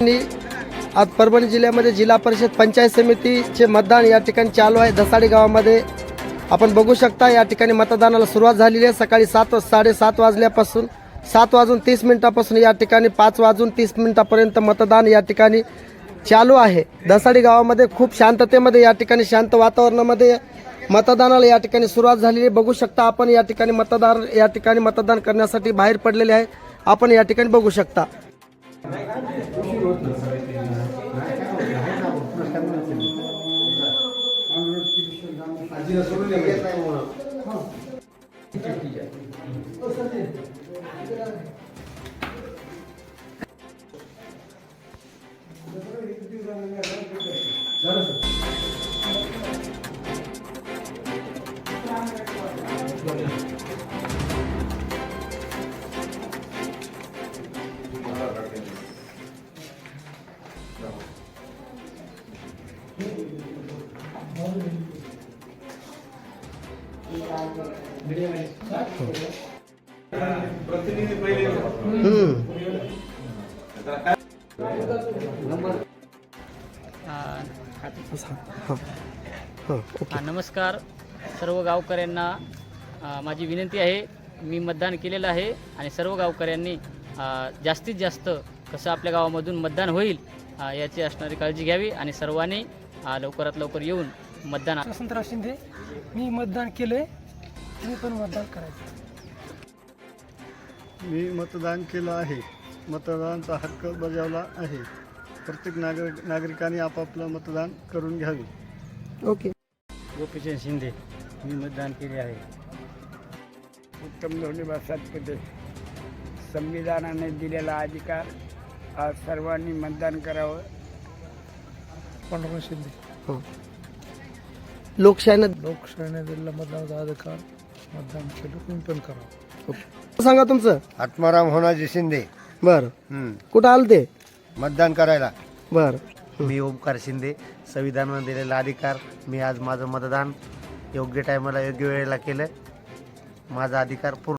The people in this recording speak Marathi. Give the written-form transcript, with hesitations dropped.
आणि आज परभणी जिल्ह्यामध्ये जिल्हा परिषद पंचायत समितीचे मतदान या ठिकाणी चालू आहे। दसाडी गावामध्ये आपण बघू शकता या ठिकाणी मतदानाला सुरुवात झालेली आहे। सकाळी 7:30 वाजल्यापासून 7:30 या ठिकाणी 5:30 मतदान या ठिकाणी चालू आहे। दसाडी गावामध्ये खूप शांततेमध्ये या ठिकाणी शांत वातावरणामध्ये मतदानाला या ठिकाणी सुरुवात झालेली आहे। बघू शकता आपण या ठिकाणी मतदान करण्यासाठी बाहेर पडलेले आहे। आपण या ठिकाणी बघू शकता। नमस्कार सर्व गावकऱ्यांना माझी विनंती आहे। मी मतदान केलेलं आहे आणि सर्व गावकऱ्यांनी जास्तीत जास्त कसं आपल्या गावामधून मतदान होईल याची असणारी काळजी घ्यावी आणि सर्वांनी लवकरात लवकर येऊन मतदान। वसंतराव शिंदे, मी मतदान केले, तुम्ही पण मतदान करायचं। मी मतदान केलं आहे, मतदानाचा हक्क बजावला आहे। प्रत्येक नागरिकांनी आपापलं मतदान करून घ्यावे। ओके। गोपीचंद शिंदे, मी मतदान केले आहे। उत्तम धोंडीबा सातपुते, संविधानाने दिलेला अधिकार आज सर्वांनी मतदान करावं। पांडुरंग शिंदे, लोकशाहीने दिलेला मतदानाचा अधिकार, मतदान केलं, तुम्ही पण करावं। सांगा तुमचं। आत्माराम होनाजी शिंदे, बर कुठं आलं ते मतदान करायला। बर मी ओमकार शिंदे, संविधानाने दिलेला अधिकार, मी आज माझं मतदान योग्य टायमाला योग्य वेळेला केलं। माझा अधिकार पूर्ण